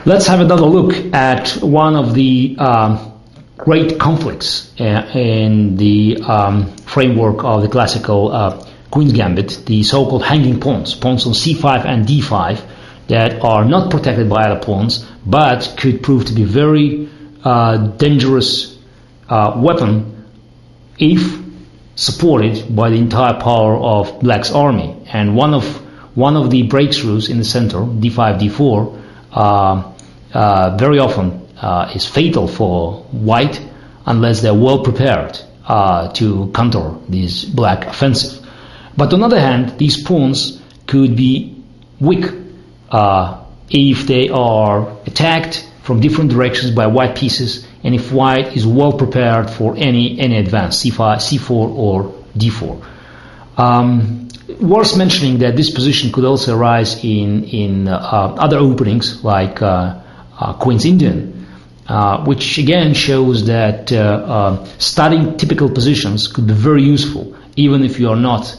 Let's have another look at one of the great conflicts in the framework of the classical Queen's Gambit, the so-called hanging pawns on c5 and d5 that are not protected by other pawns, but could prove to be very dangerous weapon if supported by the entire power of Black's army. And one of the breakthroughs in the center, d5, d4, very often is fatal for White unless they're well prepared to counter this Black offensive. But on the other hand, these pawns could be weak if they are attacked from different directions by White pieces, and if White is well prepared for any advance, c5, c4 or d4. Worth mentioning that this position could also arise in other openings like Queen's Indian, which again shows that studying typical positions could be very useful, even if you are not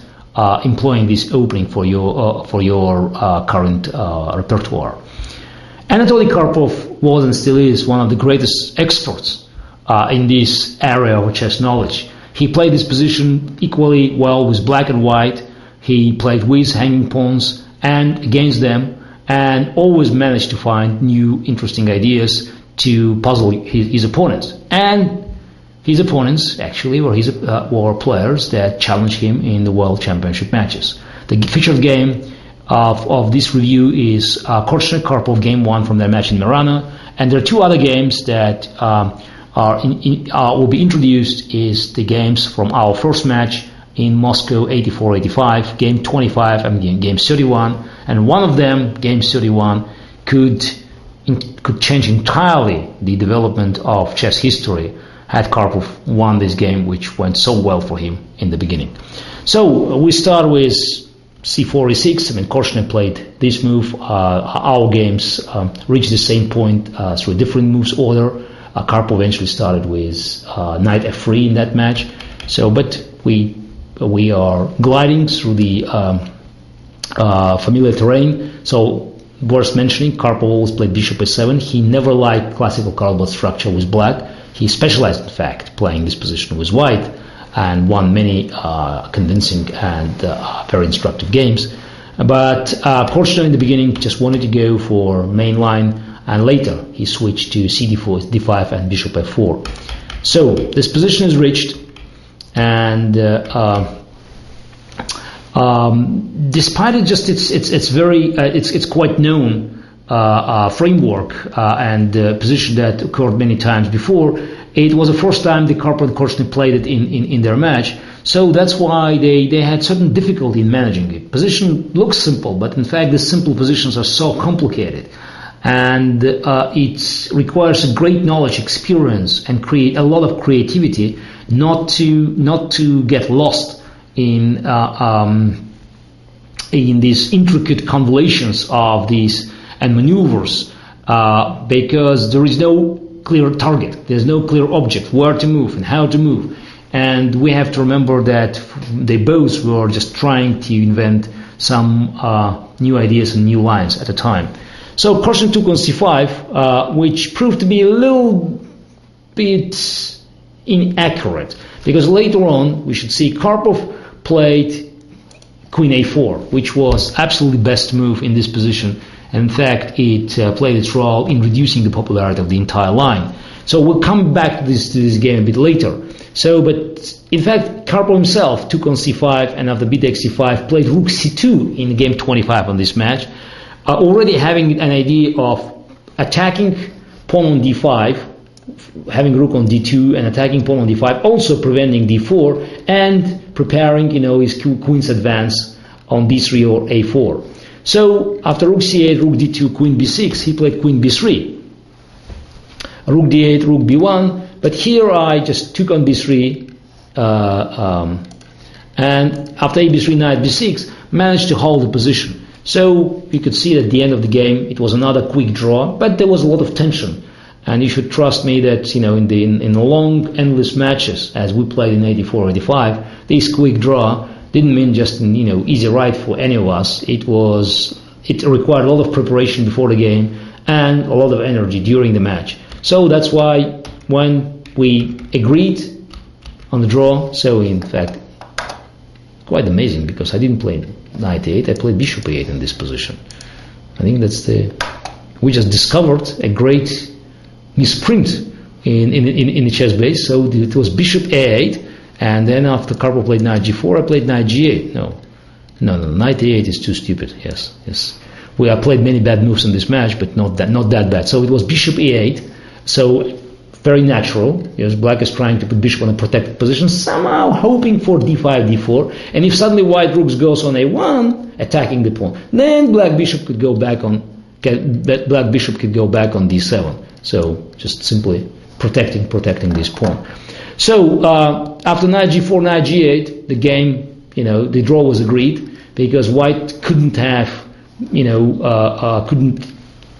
employing this opening for your current repertoire. Anatoly Karpov was and still is one of the greatest experts in this area of chess knowledge. He played this position equally well with Black and White. He played with hanging pawns and against them, and always managed to find new interesting ideas to puzzle his opponents. And his opponents actually were players that challenged him in the World Championship matches. The featured game of this review is Kortschnoj Karpov Game 1 from their match in Marana, and there are two other games that will be introduced. Is the games from our first match in Moscow 84-85, game 25 and game 31, and one of them, game 31, could change entirely the development of chess history had Karpov won this game, which went so well for him in the beginning. So we start with c4, e6. I mean, Kortschnoj played this move. Our games reached the same point through a different moves order. Karpov eventually started with knight f3 in that match. So, but we are gliding through the familiar terrain. So, worth mentioning, Karpov always played bishop a7. He never liked classical cardboard structure with Black. He specialized, in fact, playing this position with White, and won many convincing and very instructive games. But Kortschnoj in the beginning just wanted to go for main line, and later he switched to c4, d5, and bishop f4. So this position is reached, and despite it, just it's quite known framework and position that occurred many times before. It was the first time the Karpov and Kortschnoj played it in their match, so that's why they had certain difficulty in managing it. Position looks simple, but in fact the simple positions are so complicated, and it requires a great knowledge, experience, and create a lot of creativity not to get lost in these intricate convolutions of these and maneuvers, because there is no clear target, there's no clear object where to move and how to move, and we have to remember that they both were just trying to invent some new ideas and new lines at a time. So Kortschnoj took on c5, which proved to be a little bit inaccurate, because later on we should see Karpov played queen a4, which was absolutely best move in this position. And in fact, it played its role in reducing the popularity of the entire line. So we'll come back to this game a bit later. So, but in fact, Karpov himself took on c5, and after b takes c5, played rook c2 in game 25 on this match, already having an idea of attacking pawn on d5, having rook on d2, and attacking pawn on d5, also preventing d4, and preparing, his queen's advance on d3 or a4. So after rook c8, rook d2, queen b6, he played queen b3. Rook d8, rook b1, but here I just took on b3, and after a b3, knight b6, managed to hold the position. So you could see at the end of the game it was another quick draw, but there was a lot of tension. And you should trust me that in the long, endless matches as we played in 84, 85, this quick draw didn't mean just easy ride for any of us. It required a lot of preparation before the game, and a lot of energy during the match. So that's why when we agreed on the draw, so in fact, quite amazing, because I didn't play knight e8, I played bishop e8 in this position. I think we just discovered a great misprint in the chess base. So it was bishop a8, and then after Karpov played knight g4, I played knight g8. No, knight a8 is too stupid. Yes. I played many bad moves in this match, but not that bad. So it was bishop e8. So very natural. Yes, black is trying to put bishop on a protected position, somehow hoping for d5, d4. And if suddenly white rook goes on a1, attacking the pawn, then black bishop could go back on d7. So just simply protecting this pawn. So after knight g4, knight g8, the game, the draw was agreed, because white couldn't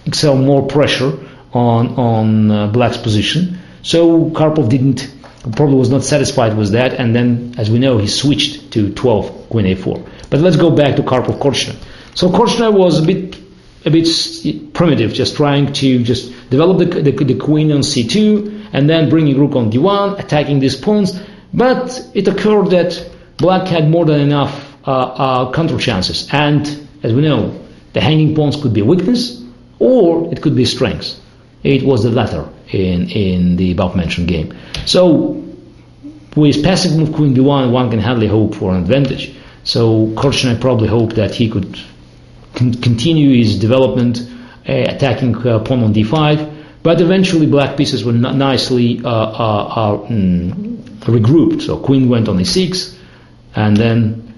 excel more pressure on black's position. So Karpov probably was not satisfied with that, and then, as we know, he switched to 12, queen a4. But let's go back to Karpov Kortschnoj. So Kortschnoj was a bit primitive, just trying to develop the queen on c2, and then bringing rook on d1, attacking these pawns. But it occurred that black had more than enough counter chances, and as we know, the hanging pawns could be a weakness, or it could be strength. It was the latter in the above-mentioned game. So with passive move queen b1, one can hardly hope for an advantage. So Kortschnoj probably hoped that he could continue his development, attacking pawn on d5, but eventually black pieces were nicely regrouped. So queen went on e6, and then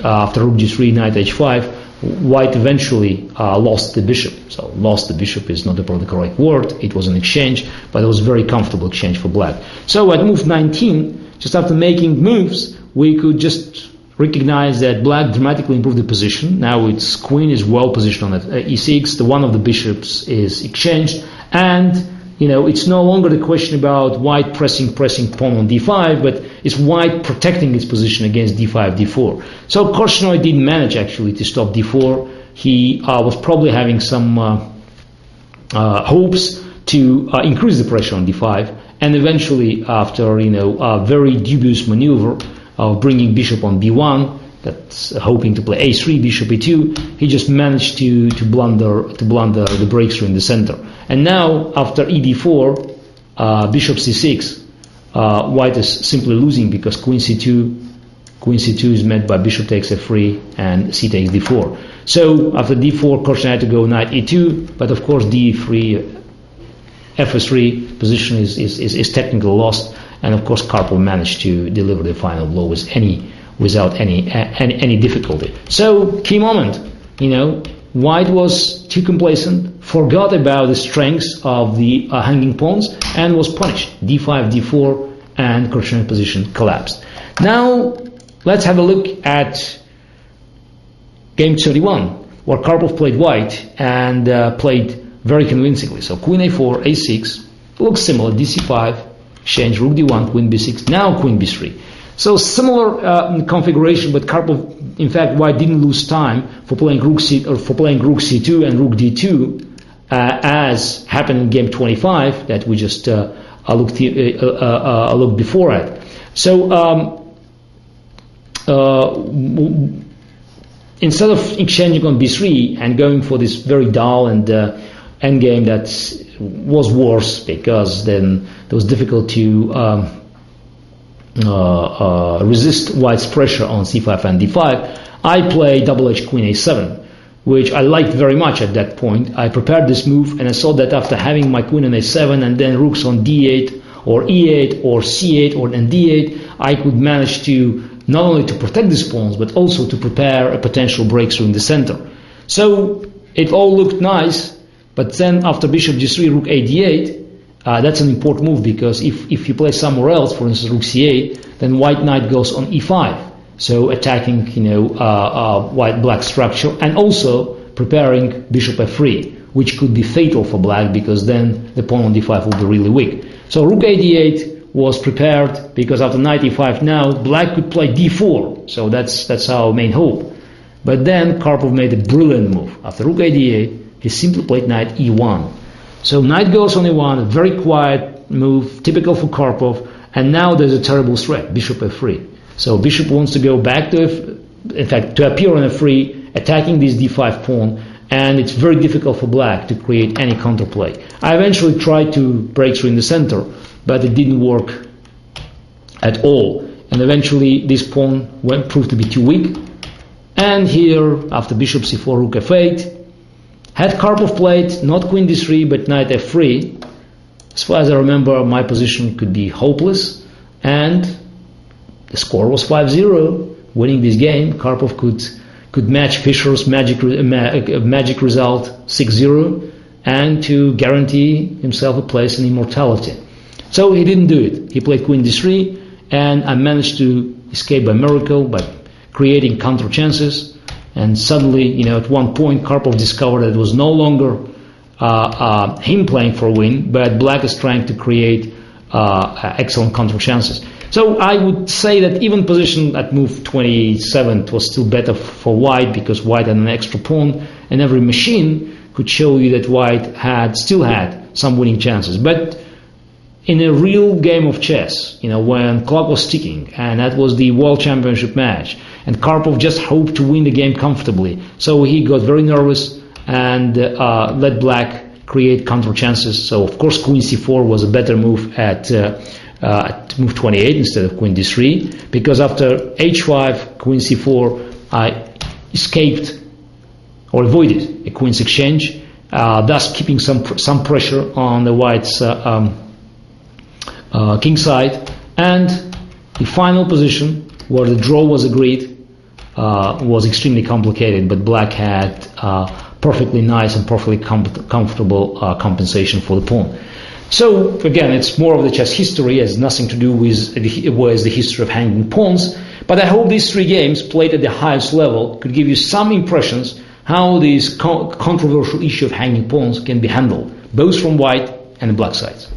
after rook g3, knight h5, white eventually lost the bishop. So lost the bishop is not the correct word. It was an exchange, but it was a very comfortable exchange for black. So at move 19, just after making moves, we could just recognize that black dramatically improved the position. Now its queen is well positioned on e6. The one of the bishops is exchanged, and it's no longer the question about white pressing pawn on d5, but it's white protecting its position against d5, d4. So Kortschnoj didn't manage actually to stop d4. He was probably having some hopes to increase the pressure on d5, and eventually, after a very dubious maneuver of bringing bishop on b1, that's hoping to play a3, bishop e2, he just managed to blunder the breakthrough in the center. And now, after ed4, bishop c6, white is simply losing, because queen c2 is met by bishop takes f3 and c takes d4. So after d4, Kortschnoj had to go knight e2, but of course d3, f3 position is technically lost, and of course Karpov managed to deliver the final blow without any difficulty. So key moment, white was too complacent, forgot about the strengths of the hanging pawns, and was punished. d5, d4, and Kortschnoj position collapsed. Now let's have a look at game 31, where Karpov played white and played very convincingly. So queen a4, a6, looks similar, dc5, exchange, rook d1, queen b6, now queen b3. So similar configuration, but Karpov, in fact, white didn't lose time for playing rook c2 and rook d2, as happened in game 25 that we just looked before at. So instead of exchanging on b3 and going for this very dull and endgame that was worse, because then it was difficult to resist white's pressure on c5 and d5, I played double edge queen a7, which I liked very much at that point. I prepared this move, and I saw that after having my queen on a7 and then rooks on d8 or e8 or c8 or then d8, I could manage to not only to protect these pawns, but also to prepare a potential breakthrough in the center. So it all looked nice, but then after bishop g3, rook a d8, that's an important move, because if you play somewhere else, for instance rook c8, then white knight goes on e5, so attacking white black structure, and also preparing bishop f3, which could be fatal for black, because then the pawn on d5 will be really weak. So rook a d8 was prepared, because after knight e5 now black could play d4, so that's our main hope. But then Karpov made a brilliant move. After rook a d8, he simply played knight e1. So knight goes on e1, a very quiet move, typical for Karpov, and now there's a terrible threat, bishop f3. So bishop wants to go back to to appear on f3, attacking this d5 pawn, and it's very difficult for black to create any counterplay. I eventually tried to break through in the center, but it didn't work at all. And eventually this pawn proved to be too weak. And here, after bishop c4, rook f8, had Karpov played not queen d3 but knight f3, as far as I remember, my position could be hopeless, and the score was 5-0. Winning this game, Karpov could match Fischer's magic result 6-0 and to guarantee himself a place in immortality. So he didn't do it. He played queen d3, and I managed to escape by miracle by creating counter chances. And suddenly, at one point, Karpov discovered that it was no longer him playing for a win, but black is trying to create excellent counter chances. So I would say that even position at move 27 was still better for white, because white had an extra pawn, and every machine could show you that white still had some winning chances. But in a real game of chess, when clock was ticking, and that was the World Championship match, and Karpov just hoped to win the game comfortably, so he got very nervous and let black create counter chances. So of course queen c4 was a better move at move 28 instead of queen d3, because after h5, queen c4, I escaped or avoided a queen's exchange, thus keeping some pressure on the white's king side. And the final position, where the draw was agreed, was extremely complicated, but black had perfectly nice and perfectly comfortable compensation for the pawn. So again, it's more of the chess history, has nothing to do with the history of hanging pawns, but I hope these three games played at the highest level could give you some impressions how this controversial issue of hanging pawns can be handled, both from white and the black sides.